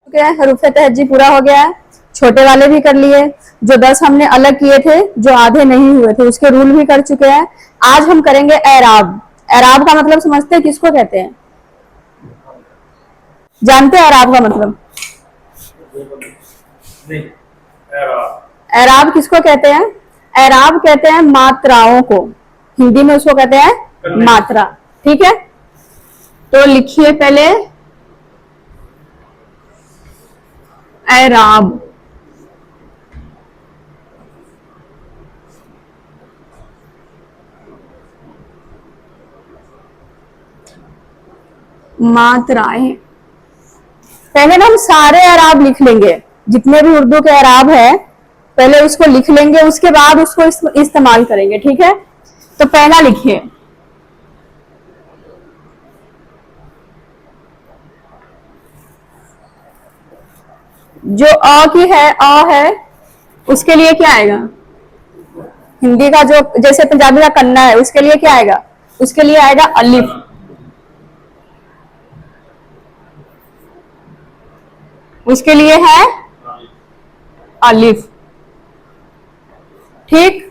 हरूफ तहज्जी पूरा हो गया है, छोटे वाले भी कर लिए, जो 10 हमने अलग किए थे जो आधे नहीं हुए थे उसके रूल भी कर चुके हैं। आज हम करेंगे एराब। एराब का मतलब समझते हैं किसको कहते हैं? जानते हैं एराब का मतलब? एराब किसको कहते हैं? एराब कहते हैं मात्राओं को, हिंदी में उसको कहते हैं मात्रा। ठीक है, तो लिखिए पहले एराब। मात्राएं पहले ना हम सारे एराब लिख लेंगे, जितने भी उर्दू के एराब है पहले उसको लिख लेंगे, उसके बाद उसको इस्तेमाल करेंगे। ठीक है, तो पहला लिखिए जो अ की है, अ है, उसके लिए क्या आएगा? हिंदी का जो जैसे पंजाबी का कन्ना है उसके लिए क्या आएगा? उसके लिए आएगा अलिफ। उसके लिए है अलिफ। ठीक,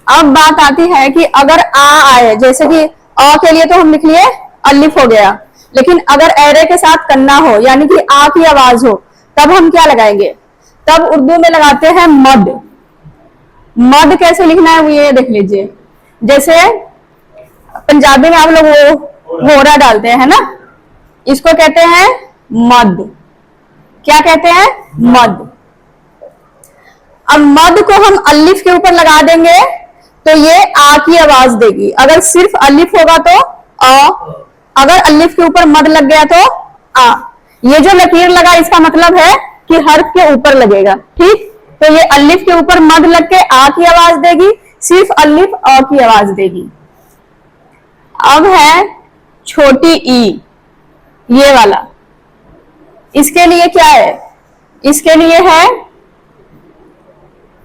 अब बात आती है कि अगर आ आए, जैसे कि अ के लिए तो हम लिख लिए अलिफ हो गया, लेकिन अगर एरे के साथ कन्ना हो यानी कि आ की आवाज हो तब हम क्या लगाएंगे? तब उर्दू में लगाते हैं मद। मद कैसे लिखना है वो ये देख लीजिए, जैसे पंजाबी में आप लोग वो होरा डालते हैं ना, इसको कहते हैं मद। क्या कहते हैं? मद। अब मद को हम अलिफ के ऊपर लगा देंगे तो ये आ की आवाज देगी। अगर सिर्फ अलिफ होगा तो अ, अगर अलिफ के ऊपर मद लग गया तो आ। ये जो लकीर लगा इसका मतलब है कि हर्फ के ऊपर लगेगा। ठीक, तो ये अलिफ के ऊपर मद लग के आ की आवाज देगी, सिर्फ अलिफ अ की आवाज देगी। अब है छोटी ई, ये वाला, इसके लिए क्या है? इसके लिए है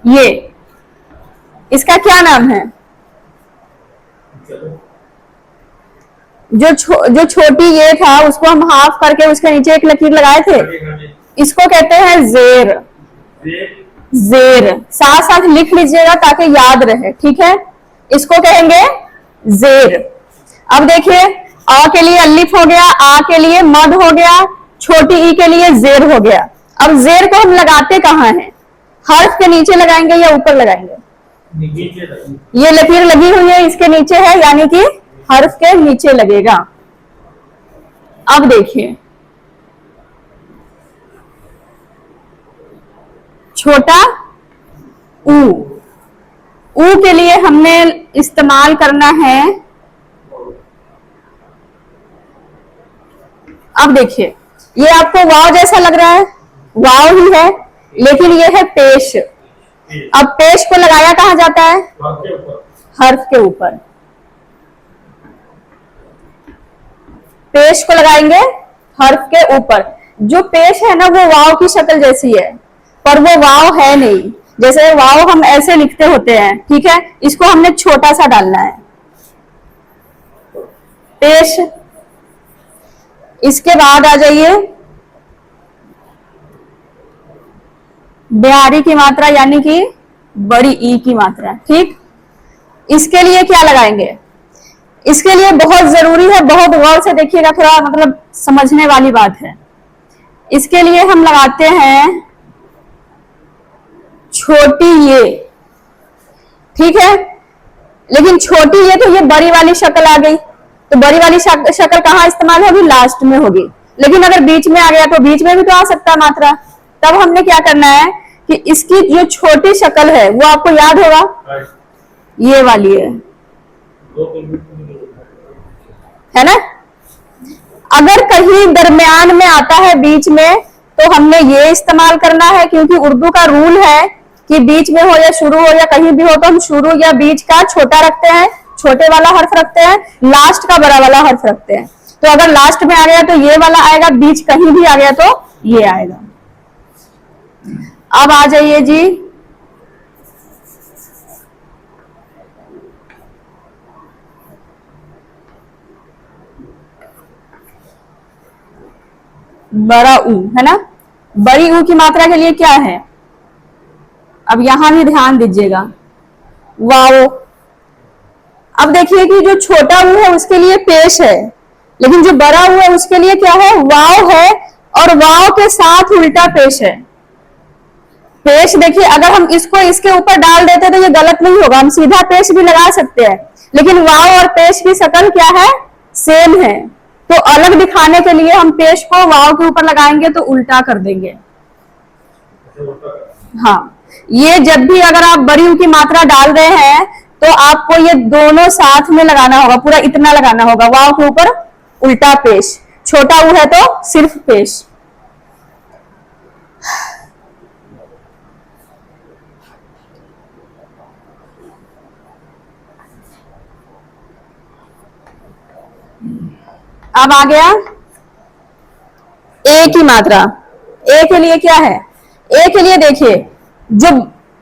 ये, इसका क्या नाम है? जो छोटी ये था उसको हम हाफ करके उसके नीचे एक लकीर लगाए थे, इसको कहते हैं जेर। जेर साथ साथ लिख लीजिएगा ताकि याद रहे। ठीक है, इसको कहेंगे जेर। अब देखिए आ के लिए अलिफ हो गया, आ के लिए मद हो गया, छोटी ई के लिए जेर हो गया। अब जेर को हम लगाते कहाँ हैं? हर्फ के नीचे लगाएंगे या ऊपर लगाएंगे? ये लकीर लगी हुई है इसके नीचे है, यानी कि हर्फ के नीचे लगेगा। अब देखिए छोटा ऊ, ऊ के लिए हमने इस्तेमाल करना है, अब देखिए ये आपको वाव जैसा लग रहा है, वाव ही है लेकिन ये है पेश। अब पेश को लगाया कहां जाता है? हर्फ के ऊपर। पेश को लगाएंगे हर्फ के ऊपर। जो पेश है ना वो वाव की शक्ल जैसी है, पर वो वाव है नहीं। जैसे वाव हम ऐसे लिखते होते हैं, ठीक है, इसको हमने छोटा सा डालना है, पेश। इसके बाद आ जाइए बिहारी की मात्रा यानी कि बड़ी ई की मात्रा। ठीक, इसके लिए क्या लगाएंगे? इसके लिए बहुत जरूरी है, बहुत गौर से देखिएगा, थोड़ा मतलब समझने वाली बात है। इसके लिए हम लगाते हैं छोटी ये। ठीक है, लेकिन छोटी ये तो ये बड़ी वाली शक्ल आ गई, तो बड़ी वाली शक्ल कहाँ इस्तेमाल होगी? लास्ट में होगी। लेकिन अगर बीच में आ गया तो बीच में भी तो आ सकता है मात्रा। तब हमने क्या करना है कि इसकी जो छोटी शक्ल है वो आपको याद होगा, ये वाली है ना। अगर कहीं दरमियान में आता है बीच में तो हमने ये इस्तेमाल करना है, क्योंकि उर्दू का रूल है कि बीच में हो या शुरू हो या कहीं भी हो तो हम शुरू या बीच का छोटा रखते हैं, छोटे वाला हर्फ रखते हैं, लास्ट का बड़ा वाला हर्फ रखते हैं। तो अगर लास्ट में आ गया तो ये वाला आएगा, बीच कहीं भी आ गया तो ये आएगा। अब आ जाइए जी बड़ा ऊ है ना। बड़ी ऊ की मात्रा के लिए क्या है, अब यहां भी ध्यान दीजिएगा, वाओ। अब देखिए कि जो छोटा ऊ है उसके लिए पेश है, लेकिन जो बड़ा ऊ है उसके लिए क्या है, वाव है, और वाव के साथ उल्टा पेश है। पेश देखिए, अगर हम इसको इसके ऊपर डाल देते तो ये गलत नहीं होगा, हम सीधा पेश भी लगा सकते हैं, लेकिन वाव और पेश की शक्ल क्या है, सेम है। तो अलग दिखाने के लिए हम पेश को वाव के ऊपर लगाएंगे तो उल्टा कर देंगे। हाँ, ये जब भी अगर आप बड़ी ऊ की मात्रा डाल रहे हैं तो आपको ये दोनों साथ में लगाना होगा, पूरा इतना लगाना होगा, वाव के ऊपर उल्टा पेश, छोटा ऊ है तो सिर्फ पेश। अब आ गया ए की मात्रा। ए के लिए क्या है, ए के लिए देखिए, जो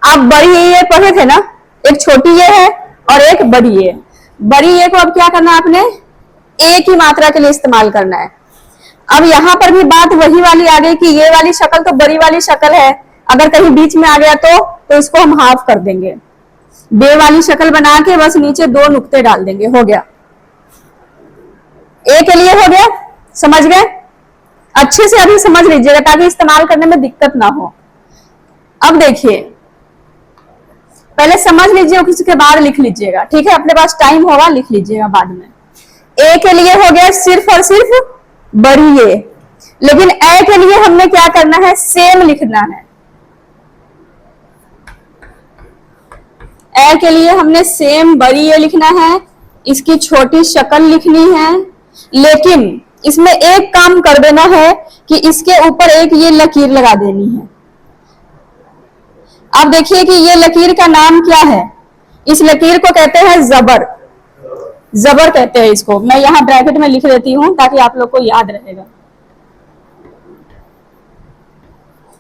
आप बड़ी ये पढ़े थे ना, एक छोटी ये है और एक बड़ी ये। बड़ी ये को अब क्या करना है, आपने ए की मात्रा के लिए इस्तेमाल करना है। अब यहां पर भी बात वही वाली आ गई कि ये वाली शक्ल तो बड़ी वाली शक्ल है, अगर कहीं बीच में आ गया तो इसको हम हाफ कर देंगे, बे वाली शक्ल बना के बस नीचे 2 नुक्ते डाल देंगे, हो गया। ए के लिए हो गया, समझ गए, अच्छे से अभी समझ लीजिएगा ताकि इस्तेमाल करने में दिक्कत ना हो। अब देखिए, पहले समझ लीजिए, उसके बाद लिख लीजिएगा, ठीक है, अपने पास टाइम होगा लिख लीजिएगा बाद में। ए के लिए हो गया सिर्फ और सिर्फ बड़ी ए, लेकिन ए के लिए हमने क्या करना है, सेम लिखना है। ए के लिए हमने सेम बड़ी ए लिखना है, इसकी छोटी शक्ल लिखनी है, लेकिन इसमें एक काम कर देना है कि इसके ऊपर एक ये लकीर लगा देनी है। अब देखिए कि ये लकीर का नाम क्या है, इस लकीर को कहते हैं जबर, जबर कहते हैं इसको। मैं यहां ब्रैकेट में लिख देती हूं ताकि आप लोग को याद रहेगा,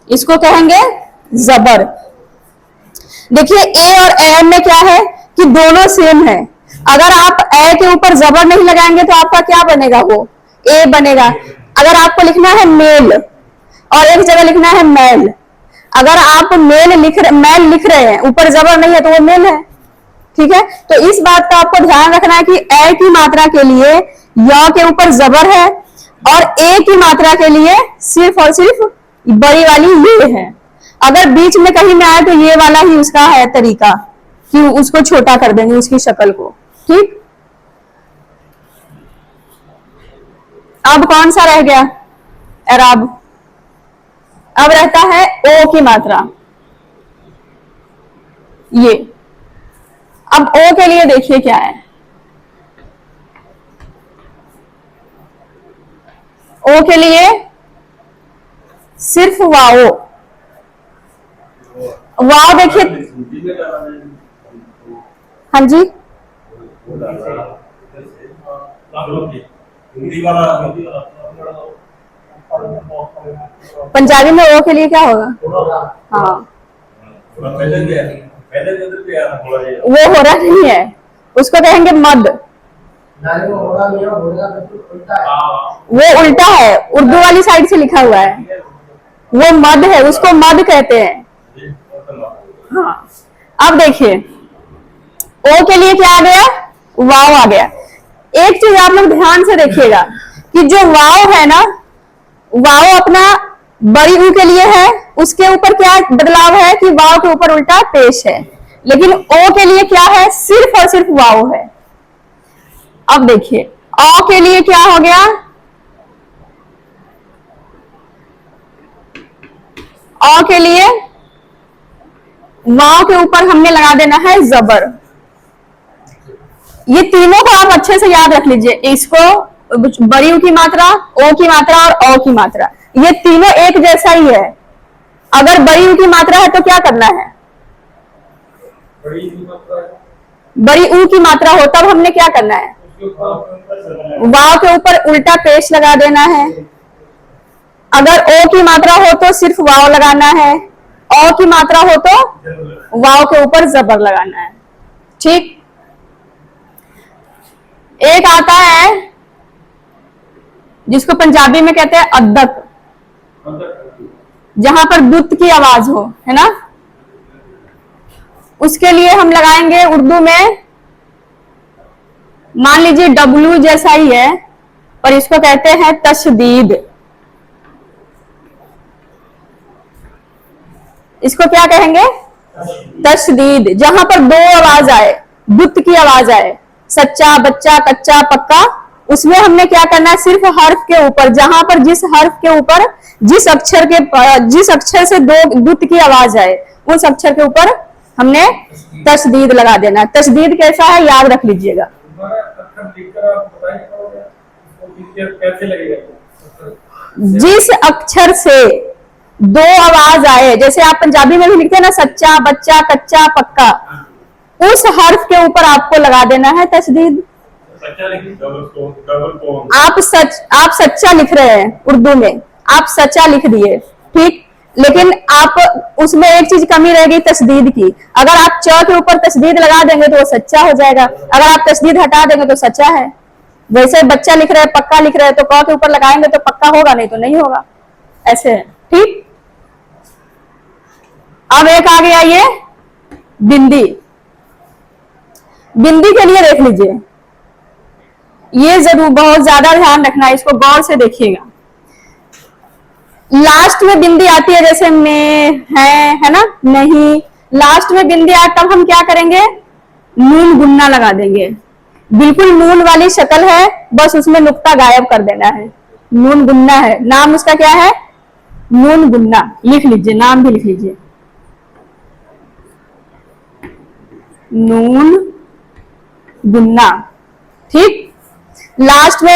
इसको कहेंगे जबर। देखिए ए और ए में क्या है कि दोनों सेम है, अगर आप ए के ऊपर जबर नहीं लगाएंगे तो आपका क्या बनेगा, वो ए बनेगा। अगर आपको लिखना है मेल और एक जगह लिखना है मैल, अगर आप मैल लिख रहे हैं, ऊपर जबर नहीं है तो वो मेल है, ठीक है। तो इस बात का आपको ध्यान रखना है कि ए की मात्रा के लिए य के ऊपर जबर है और ए की मात्रा के लिए सिर्फ और सिर्फ बड़ी वाली ये है। अगर बीच में कहीं में आए तो ये वाला ही उसका है तरीका कि उसको छोटा कर देंगे उसकी शक्ल को, ठीक। अब कौन सा रह गया, एराब। अब रहता है ओ की मात्रा, ये। अब ओ के लिए देखिए क्या है, ओ के लिए सिर्फ वाओ, वाओ देखिए, हाँ जी, पंजाबी में ओ के लिए क्या होगा, हाँ वो हो रहा नहीं है, उसको कहेंगे मद, वो उल्टा है, उर्दू वाली साइड से लिखा हुआ है, वो मद है, उसको मद कहते हैं। हाँ, अब देखिए ओ के लिए क्या आ गया, वाव आ गया। एक चीज आप लोग ध्यान से देखिएगा कि जो वाव है ना, वाव अपना बड़ी ऊ के लिए है, उसके ऊपर क्या बदलाव है कि वाव के ऊपर उल्टा पेश है, लेकिन ओ के लिए क्या है, सिर्फ और सिर्फ वाव है। अब देखिए ओ के लिए क्या हो गया, ओ के लिए वाव के ऊपर हमने लगा देना है जबर। ये तीनों को आप अच्छे से याद रख लीजिए, इसको बड़ी ऊ की मात्रा, ओ की मात्रा और ओ की मात्रा, ये तीनों एक जैसा ही है। अगर बड़ी ऊ की मात्रा है तो क्या करना है, बड़ी ऊ की मात्रा हो तब हमने क्या करना है, वाव के ऊपर उल्टा पेश लगा देना है। अगर ओ की मात्रा हो तो सिर्फ वाव लगाना है, ओ की मात्रा हो तो वाव के ऊपर जबर लगाना है, ठीक। एक आता है जिसको पंजाबी में कहते हैं अद्दक, जहां पर दुत्त की आवाज हो, है ना। उसके लिए हम लगाएंगे उर्दू में, मान लीजिए डब्लू जैसा ही है पर इसको कहते हैं तशदीद। इसको क्या कहेंगे? तशदीद। जहां पर दो आवाज आए, दुत्त की आवाज आए, सच्चा, बच्चा, कच्चा, पक्का, उसमें हमने क्या करना है? सिर्फ हर्फ के ऊपर, जहां पर जिस हर्फ के ऊपर जिस अक्षर से दो दुत्त की आवाज आए, उस अक्षर के ऊपर हमने तशदीद लगा देना। तशदीद कैसा है याद रख लीजिएगा। जिस अक्षर से दो आवाज आए, जैसे आप पंजाबी में भी लिखते हैं ना, सच्चा, बच्चा, कच्चा, पक्का, उस हर्फ के ऊपर आपको लगा देना है तशदीद। आप सच्चा लिख रहे हैं उर्दू में, आप सच्चा लिख दिए, ठीक, लेकिन आप उसमें एक चीज कमी रहेगी तशदीद की। अगर आप च के ऊपर तशदीद लगा देंगे तो वो सच्चा हो जाएगा, अगर आप तशदीद हटा देंगे तो सच्चा है। वैसे बच्चा लिख रहे हैं, पक्का लिख रहे हैं, तो क के ऊपर लगाएंगे तो पक्का होगा, नहीं तो नहीं होगा, ऐसे है, ठीक। अब एक आ गया ये बिंदी। बिंदी के लिए देख लीजिए, ये जरूर बहुत ज्यादा ध्यान रखना है, इसको गौर से देखिएगा। लास्ट में बिंदी आती है, जैसे में है ना, नहीं, लास्ट में बिंदी आए तब हम क्या करेंगे? नून गुन्ना लगा देंगे। बिल्कुल नून वाली शक्ल है, बस उसमें नुक्ता गायब कर देना है। नून गुन्ना है, नाम उसका क्या है? नून गुन्ना। लिख लीजिए, नाम भी लिख लीजिए, नून गुन्ना, ठीक। लास्ट में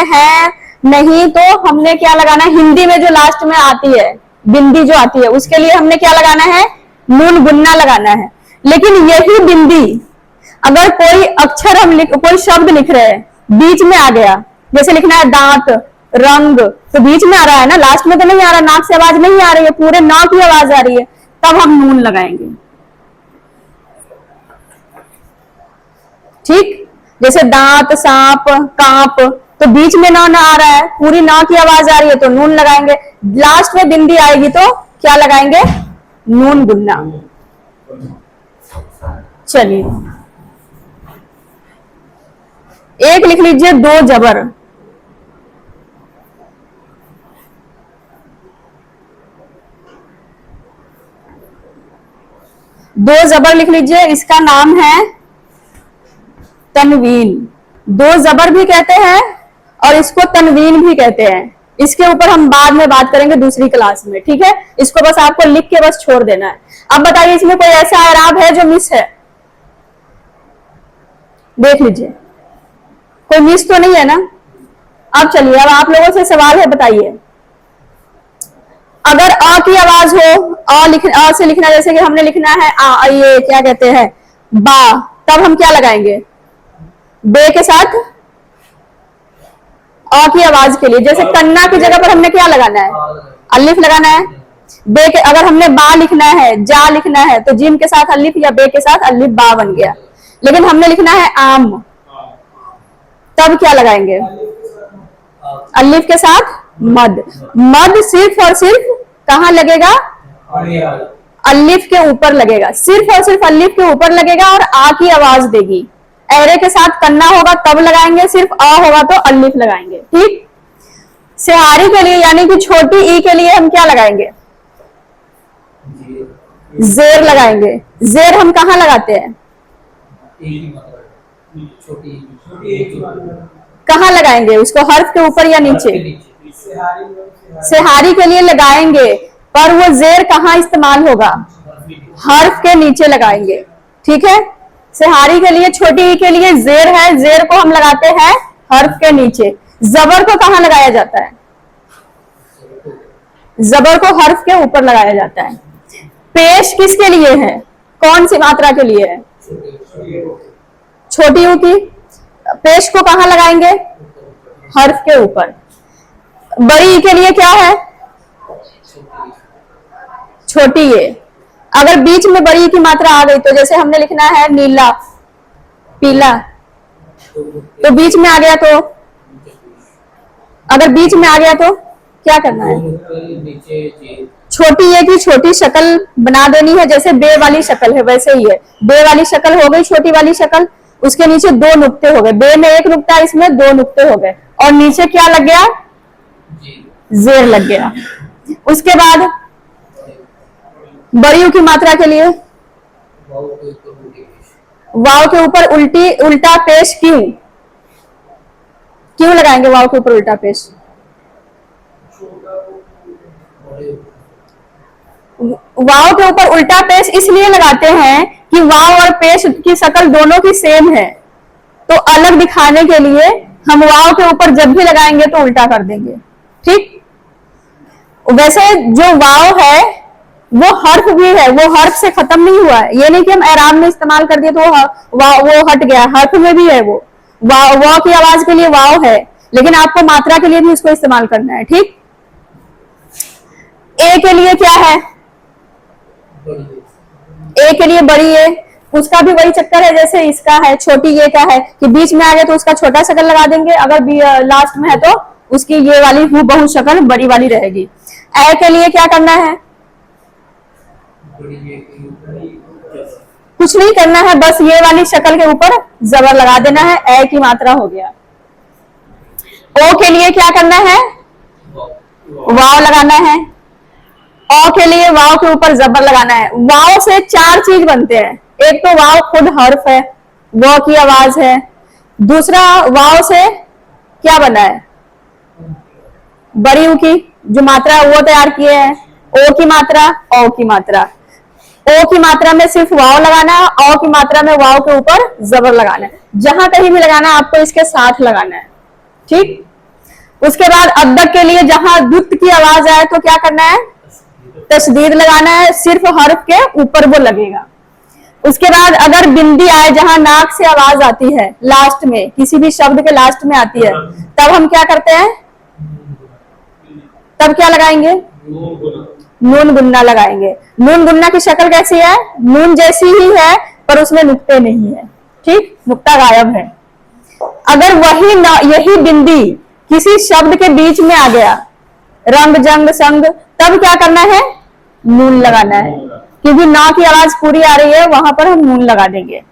है, नहीं, तो हमने क्या लगाना है? हिंदी में जो लास्ट में आती है बिंदी जो आती है, उसके लिए हमने क्या लगाना है? नून गुन्ना लगाना है। लेकिन यही बिंदी अगर कोई अक्षर कोई शब्द लिख रहे हैं, बीच में आ गया, जैसे लिखना है दांत, रंग, तो बीच में आ रहा है ना, लास्ट में तो नहीं आ रहा, नाक से आवाज नहीं आ रही है, पूरे ना की आवाज आ रही है, तब हम नून लगाएंगे, ठीक। जैसे दांत, सांप, कांप, तो बीच में ना आ रहा है, पूरी ना की आवाज आ रही है, तो नून लगाएंगे। लास्ट में बिंदी आएगी तो क्या लगाएंगे? नून गुन्ना। चलिए, एक लिख लीजिए दो जबर। दो जबर लिख लीजिए, इसका नाम है तनवीन। दो जबर भी कहते हैं और इसको तनवीन भी कहते हैं। इसके ऊपर हम बाद में बात करेंगे दूसरी क्लास में, ठीक है। इसको बस आपको लिख के बस छोड़ देना है। अब बताइए, इसमें कोई ऐसा एराब है जो मिस है? देख लीजिए, कोई मिस तो नहीं है ना। अब चलिए, अब आप लोगों से सवाल है, बताइए, अगर अ की आवाज हो, अ से लिखना, जैसे कि हमने लिखना है ये क्या कहते हैं, बा, तब हम क्या लगाएंगे? बे के साथ अ की आवाज के लिए, जैसे कन्ना की जगह पर हमने क्या लगाना है? अलिफ लगाना है। बे के, अगर हमने बा लिखना है, जा लिखना है, तो जिम के साथ अलिफ या बे के साथ अलिफ, बा बन गया। लेकिन हमने लिखना है आम, तब क्या लगाएंगे? अलिफ के साथ मद। मद सिर्फ और सिर्फ कहां लगेगा? अलिफ के ऊपर लगेगा, सिर्फ और सिर्फ अलिफ के ऊपर लगेगा और आ की आवाज देगी। एरे के साथ कन्ना होगा तब लगाएंगे, सिर्फ अ होगा तो अलिफ लगाएंगे, ठीक। सिहारी के लिए यानी कि छोटी ई के लिए हम क्या लगाएंगे? जेर लगाएंगे। जेर हम कहाँ लगाते हैं? कहाँ लगाएंगे उसको? हर्फ के ऊपर या नीचे? सिहारी के लिए लगाएंगे, पर वो जेर कहाँ इस्तेमाल होगा? हर्फ के नीचे लगाएंगे, ठीक है। सिहारी के लिए, छोटी ई के लिए जेर है, जेर को हम लगाते हैं हर्फ के नीचे। जबर को कहाँ लगाया जाता है? जबर को हर्फ के ऊपर लगाया जाता है। पेश किसके लिए है? कौन सी मात्रा के लिए है? छोटी यू की। पेश को कहाँ लगाएंगे? हर्फ के ऊपर। बड़ी ई के लिए क्या है? छोटी ये। अगर बीच में बड़ी की मात्रा आ गई तो जैसे हमने लिखना है नीला, पीला, तो बीच में आ गया तो, अगर बीच में आ गया तो क्या करना है? नीचे जी छोटी ए की छोटी शक्ल बना देनी है, जैसे बे वाली शक्ल है वैसे ही है। बे वाली शक्ल हो गई, छोटी वाली शक्ल, उसके नीचे दो नुक्ते हो गए, बे में एक नुक्ता, इसमें दो नुक्ते हो गए, और नीचे क्या लग गया? जेर लग गया। उसके बाद बड़ी यू की मात्रा के लिए वाव के ऊपर उल्टा पेश क्यों क्यों लगाएंगे वाव के ऊपर उल्टा पेश? वाव के ऊपर उल्टा पेश इसलिए लगाते हैं कि वाव और पेश की शक्ल दोनों की सेम है, तो अलग दिखाने के लिए हम वाव के ऊपर जब भी लगाएंगे तो उल्टा कर देंगे। ठीक, वैसे जो वाव है वो हर्फ भी है, वो हर्फ से खत्म नहीं हुआ है। ये नहीं कि हम एराब में इस्तेमाल कर दिए तो वो हट गया, हर्फ में भी है। वो वाव की आवाज के लिए वाव है, लेकिन आपको मात्रा के लिए भी उसको इस्तेमाल करना है। ठीक, ए के लिए क्या है? ए के लिए बड़ी ए, उसका भी वही चक्कर है जैसे इसका है। छोटी ए का है कि बीच में आ गया तो उसका छोटा शक्ल लगा देंगे, अगर लास्ट में है तो उसकी ये वाली हूबहू शक्ल बड़ी वाली रहेगी। ए के लिए क्या करना है? कुछ नहीं करना है, बस ये वाली शक्ल के ऊपर जबर लगा देना है, ए की मात्रा हो गया। ओ के लिए क्या करना है? वाव लगाना है। ओ के लिए वाव के ऊपर जबर लगाना है। वाव से चार चीज बनते हैं। एक तो वाव खुद हर्फ है, वो की आवाज है। दूसरा वाव से क्या बना है? बड़ी ऊ की जो मात्रा वो तैयार किए हैं, ओ की मात्रा, औ की मात्रा। ओ की मात्रा में सिर्फ वाव लगाना है, औ की मात्रा में वाव के ऊपर जबर लगाना है। जहां कहीं भी लगाना है आपको इसके साथ लगाना है। ठीक, उसके बाद अद्दक के लिए जहां दुत्त की आवाज आए तो क्या करना है? तशदीद लगाना है, सिर्फ हर्फ के ऊपर वो लगेगा। उसके बाद अगर बिंदी आए जहां नाक से आवाज आती है, लास्ट में किसी भी शब्द के लास्ट में आती है, तब हम क्या करते हैं? तब क्या लगाएंगे? नून गुन्ना लगाएंगे। नून गुन्ना की शक्ल कैसी है? नून जैसी ही है पर उसमें नुक्ते नहीं है। ठीक, नुक्ता गायब है। अगर यही बिंदी किसी शब्द के बीच में आ गया, रंग जंग संग, तब क्या करना है? नून लगाना है, क्योंकि ना की आवाज पूरी आ रही है, वहां पर हम नून लगा देंगे।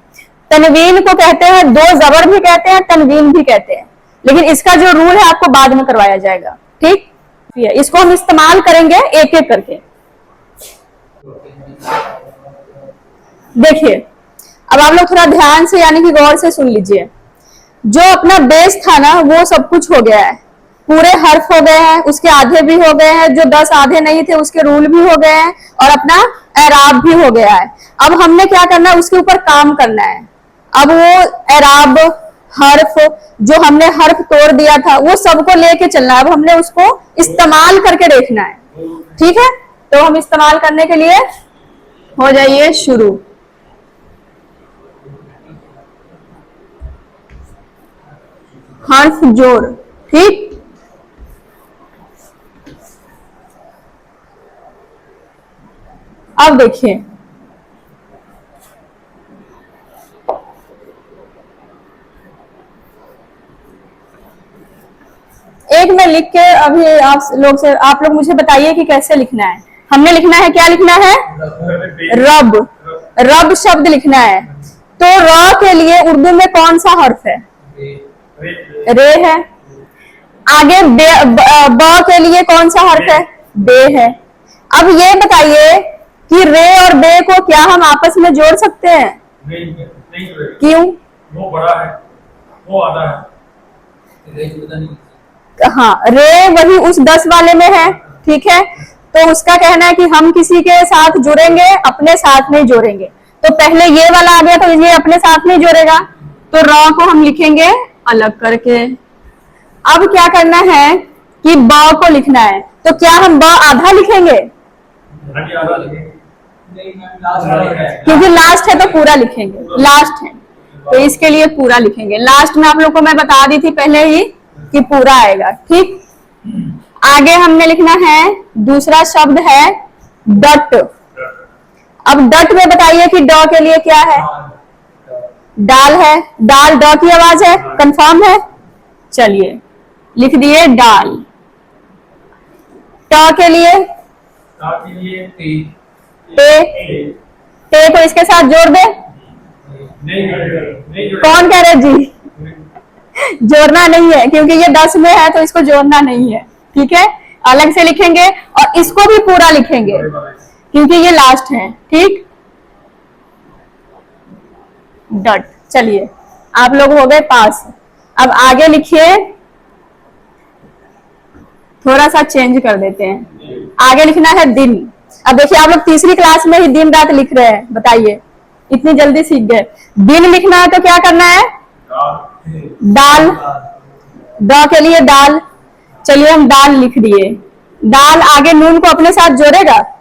तनवीन को कहते हैं, दो जबर भी कहते हैं, तनवीन भी कहते हैं, लेकिन इसका जो रूल है आपको बाद में करवाया जाएगा। ठीक, इसको हम इस्तेमाल करेंगे एक एक करके। देखिए, अब आप लोग थोड़ा ध्यान से यानी कि गौर से सुन लीजिए। जो अपना बेस था ना वो सब कुछ हो गया है, पूरे हर्फ हो गए हैं, उसके आधे भी हो गए हैं, जो 10 आधे नहीं थे उसके रूल भी हो गए हैं, और अपना एराब भी हो गया है। अब हमने क्या करना है? उसके ऊपर काम करना है। अब वो एराब हर्फ जो हमने हर्फ तोड़ दिया था वो सबको लेके चलना है। अब हमने उसको इस्तेमाल करके देखना है। ठीक है, तो हम इस्तेमाल करने के लिए हो जाइए शुरू। हर्फ जोड़। ठीक, अब देखिए, एक मैं लिख के अभी आप लोग मुझे बताइए कि कैसे लिखना है। हमने लिखना है, क्या लिखना है? रब। रब शब्द लिखना है। तो र के लिए उर्दू में कौन सा हर्फ है? रे है। आगे ब के लिए कौन सा हर्फ है? बे है। अब ये बताइए कि रे और बे को क्या हम आपस में जोड़ सकते हैं? नहीं। क्यों? वो बड़ा है, वो आधा है। हाँ, रे वही उस 10 वाले में है। ठीक है, तो उसका कहना है कि हम किसी के साथ जुड़ेंगे, अपने साथ नहीं जोड़ेंगे। तो पहले ये वाला आ गया तो ये अपने साथ नहीं जोड़ेगा, तो र को हम लिखेंगे अलग करके। अब क्या करना है कि ब को लिखना है, तो क्या हम ब आधा लिखेंगे? क्योंकि लास्ट है तो पूरा लिखेंगे, लास्ट है तो इसके लिए पूरा लिखेंगे। लास्ट में आप लोग को मैं बता दी थी पहले ही कि पूरा आएगा। ठीक, आगे हमने लिखना है, दूसरा शब्द है डट। अब डट में बताइए कि ड के लिए क्या है? डाल है। डाल ड की आवाज है, कंफर्म है? चलिए लिख दिए डाल। ट के लिए ता के लिए टे, ए, टे को इसके साथ जोड़ दे। नहीं जुड़ेगा। कौन कह रहे जी? जोड़ना नहीं है, क्योंकि ये 10 में है तो इसको जोड़ना नहीं है। ठीक है, अलग से लिखेंगे और इसको भी पूरा लिखेंगे क्योंकि ये लास्ट है। ठीक, डट। चलिए, आप लोग हो गए पास। अब आगे लिखिए, थोड़ा सा चेंज कर देते हैं। आगे लिखना है दिन। अब देखिए, आप लोग तीसरी क्लास में ही दिन रात लिख रहे हैं, बताइए इतनी जल्दी सीख गए। दिन लिखना है तो क्या करना है? दाल। द के लिए दाल। चलिए, हम दाल लिख दिए। दाल आगे नून को अपने साथ जोड़ेगा?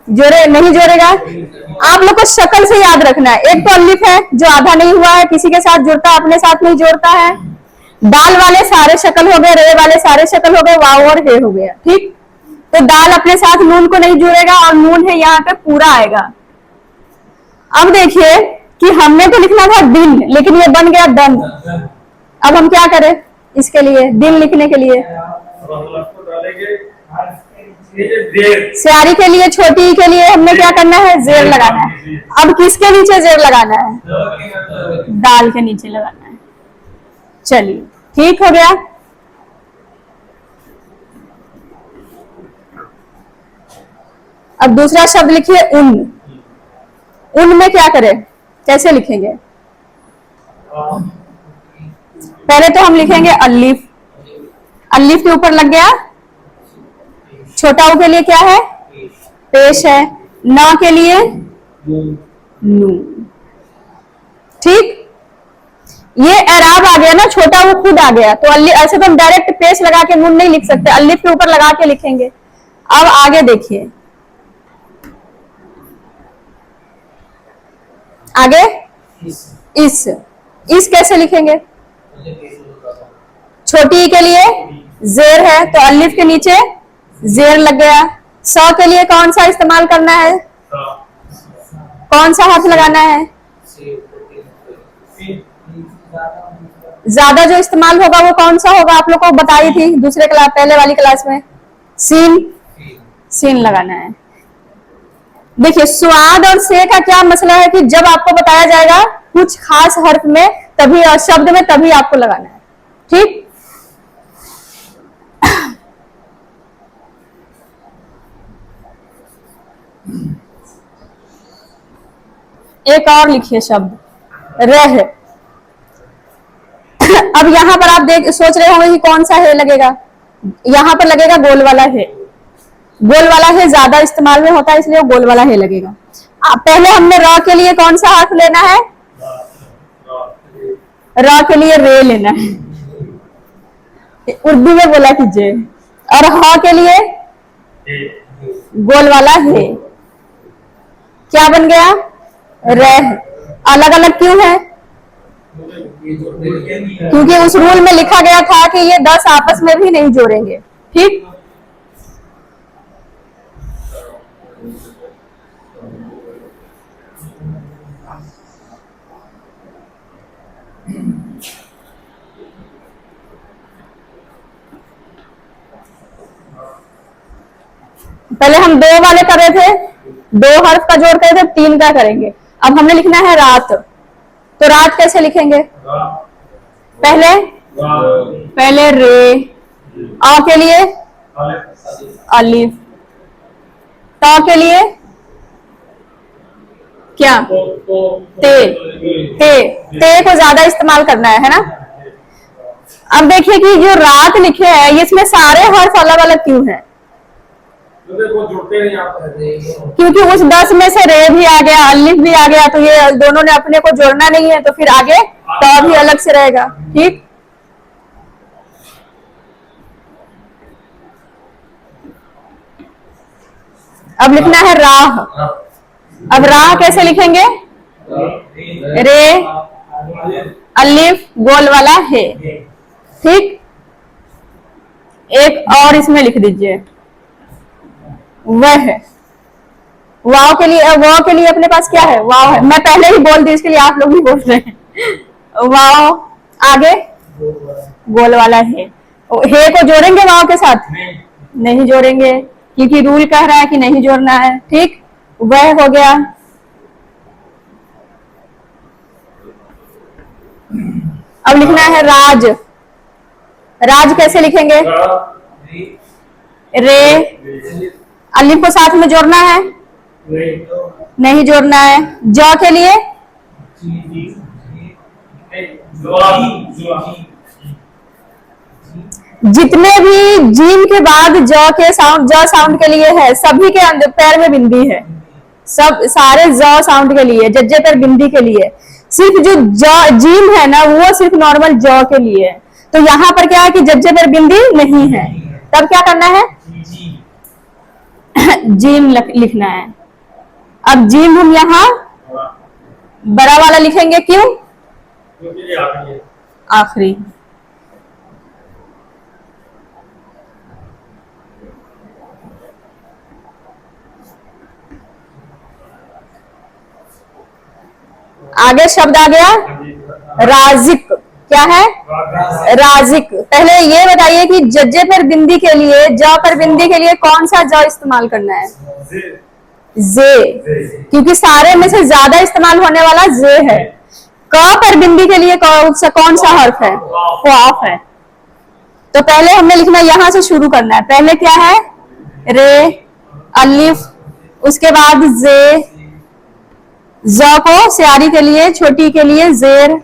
जोड़े नहीं जोड़ेगा? आप लोग को शक्ल से याद रखना है। एक तो अलिफ है जो आधा नहीं हुआ है, किसी के साथ जुड़ता है, अपने साथ नहीं जोड़ता है। दाल वाले सारे शक्ल हो गए, रे वाले सारे शक्ल हो गए, वाव और हे हो गया। ठीक, तो दाल अपने साथ नून को नहीं जुड़ेगा और नून है यहाँ पे पूरा आएगा। अब देखिए कि हमने तो लिखना था दिन, लेकिन ये बन गया दन। अब हम क्या करें इसके लिए, दिन लिखने के लिए? स्यारी के लिए, छोटी के लिए हमने क्या करना है? जेर लगाना है। अब किसके नीचे जेर लगाना है? दाल के नीचे लगाना है। चलिए, ठीक हो गया। अब दूसरा शब्द लिखिए उन। उन में क्या करें, कैसे लिखेंगे? पहले तो हम लिखेंगे अलिफ। अलिफ के ऊपर लग गया, छोटा ऊ के लिए क्या है? पेश है। न के लिए नून। ठीक, ये एराब आ गया ना, छोटा वो खुद आ गया। तो ऐसे तो हम डायरेक्ट पेश लगा के नून नहीं लिख सकते, अलिफ के ऊपर लगा के लिखेंगे। अब आगे देखिए, आगे इस कैसे लिखेंगे? छोटी के लिए जेर है तो अलिफ के नीचे जेर लग गया। स के लिए कौन सा इस्तेमाल करना है? कौन सा हाथ लगाना है? ज्यादा जो इस्तेमाल होगा वो कौन सा होगा? आप लोग को बताई थी दूसरे क्लास, पहले वाली क्लास में। सीन लगाना है। देखिए, स्वाद और से का क्या मसला है कि जब आपको बताया जाएगा कुछ खास हर्फ में तभी, शब्द में तभी आपको लगाना है। ठीक, एक और लिखिए शब्द रह। अब यहां पर आप सोच रहे होंगे कि कौन सा है लगेगा। यहां पर लगेगा गोल वाला है। गोल वाला है ज्यादा इस्तेमाल में होता है, इसलिए गोल वाला है लगेगा। पहले हमने र के लिए कौन सा हाथ लेना है? र के लिए रे लेना है, उर्दू में बोला कीजिए। और ह के लिए गोल वाला है। क्या बन गया? रह। अलग अलग क्यों है? क्योंकि उस रूल में लिखा गया था कि ये 10 आपस में भी नहीं जोड़ेंगे। ठीक, पहले हम 2 वाले कर रहे थे, 2 हर्फ का जोड़ कर थे, 3 का करेंगे। अब हमने लिखना है रात। तो रात कैसे लिखेंगे? पहले रे। आ के लिए अलिफ। ता के लिए क्या? ते को ज्यादा इस्तेमाल करना है ना। अब देखिए कि जो रात लिखे हैं इसमें सारे हर्फ अलग अलग क्यों हैं? क्योंकि उस 10 में से रे भी आ गया, अलिफ भी आ गया, तो ये दोनों ने अपने को जोड़ना नहीं है, तो फिर आगे ता भी अलग से रहेगा। ठीक, अब लिखना है राह। अब राह कैसे लिखेंगे? रे अलिफ गोल वाला है। ठीक, एक और इसमें लिख दीजिए वह। वाव के लिए, वाव के लिए अपने पास क्या है? वाव है। मैं पहले ही बोल दी, इसके लिए आप लोग भी बोल रहे हैं। वाव आगे गोल वाला हे को जोड़ेंगे वाव के साथ? नहीं। नहीं जोड़ेंगे, क्योंकि रूल कह रहा है कि नहीं जोड़ना है। ठीक, वह हो गया। अब लिखना है राज। राज कैसे लिखेंगे? रे, अलिफ को साथ में जोड़ना है? नहीं जोड़ना है। ज के लिए? जितने भी जीम के बाद ज साउंड के लिए है, सभी के अंदर पैर में बिंदी है। सब सारे ज साउंड के लिए, जज्जे पर बिंदी के लिए। सिर्फ जो जीम है ना, वो सिर्फ नॉर्मल ज के लिए है। तो यहाँ पर क्या है कि जज्जे पर बिंदी नहीं है, तब क्या करना है? जीम लिखना है। अब जीम हम यहाँ बड़ा वाला लिखेंगे, क्यों? आखिरी। आगे शब्द आ गया राजिक। क्या है? राजिक। पहले ये बताइए कि जज्जे पर बिंदी के लिए, ज पर बिंदी के लिए कौन सा ज इस्तेमाल करना है? जे, क्योंकि सारे में से ज्यादा इस्तेमाल होने वाला जे है। क पर बिंदी के लिए कौन सा हर्फ है? ख्वाफ है। तो पहले हमने लिखना, यहां से शुरू करना है। पहले क्या है? रे, अलिफ, उसके बाद जे, ज को सियारी के लिए, छोटी के लिए जेर,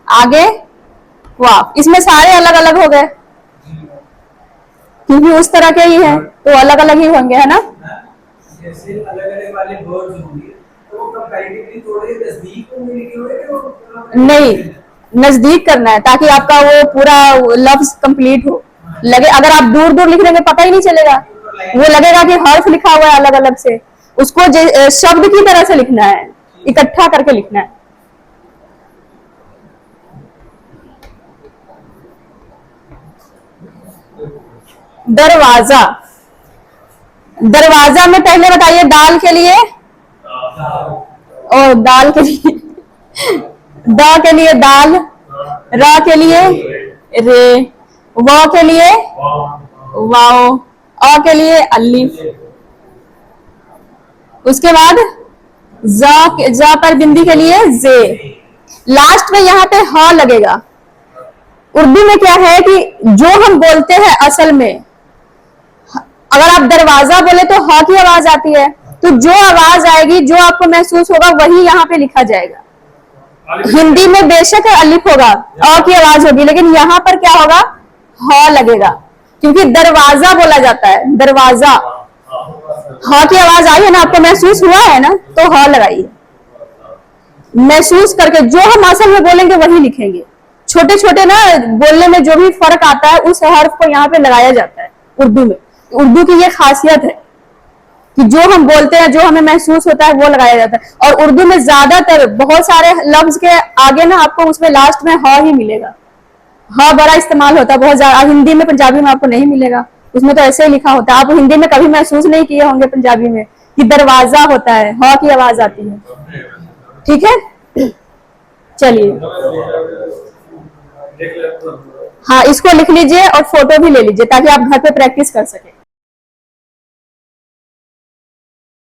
आगे वाफ। इसमें सारे अलग अलग हो गए, क्योंकि उस तरह के ही है तो अलग अलग ही होंगे, है ना? जैसे अलग-अलग वाले वर्ड्स होंगे तो वो कंपैरेटिवली थोड़े नजदीक होंगे, लिखे हुए नहीं, नजदीक करना है ताकि आपका वो पूरा लफ्ज कंप्लीट हो। लगे अगर आप दूर दूर लिख देंगे पता ही नहीं चलेगा, वो लगेगा कि हर्फ लिखा हुआ है अलग अलग से। उसको शब्द की तरह से लिखना है, इकट्ठा करके लिखना है। दरवाजा। दरवाजा में पहले बताइए दाल के लिए, और दाल के लिए द के लिए दाल, र के लिए रे, व के लिए वाओ, अ के लिए अलिफ, उसके बाद ज पर बिंदी के लिए जे, लास्ट में यहाँ पे ह लगेगा। उर्दू में क्या है कि जो हम बोलते हैं असल में, अगर आप दरवाजा बोले तो ह की आवाज आती है, तो जो आवाज आएगी, जो आपको महसूस होगा, वही यहाँ पे लिखा जाएगा। हिंदी में बेशक अलिफ होगा, अ की आवाज होगी, लेकिन यहाँ पर क्या होगा? ह लगेगा, क्योंकि दरवाजा बोला जाता है। दरवाजा, ह की आवाज आई है ना, आपको महसूस हुआ है ना, तो ह लगाइए। महसूस करके जो हम असल में बोलेंगे वही लिखेंगे। छोटे छोटे ना बोलने में जो भी फर्क आता है, उस हर्फ को यहाँ पे लगाया जाता है उर्दू में। उर्दू की ये खासियत है कि जो हम बोलते हैं, जो हमें महसूस होता है, वो लगाया जाता है। और उर्दू में ज्यादातर बहुत सारे लफ्ज के आगे ना आपको उसमें लास्ट में ह ही मिलेगा। ह बड़ा इस्तेमाल होता है बहुत ज्यादा। हिंदी में, पंजाबी में आपको नहीं मिलेगा, उसमें तो ऐसे ही लिखा होता है। आप हिंदी में कभी महसूस नहीं किए होंगे पंजाबी में कि दरवाजा होता है, ह की आवाज आती है। ठीक है, चलिए हाँ, इसको लिख लीजिए और फोटो भी ले लीजिए ताकि आप घर पे प्रैक्टिस कर सके।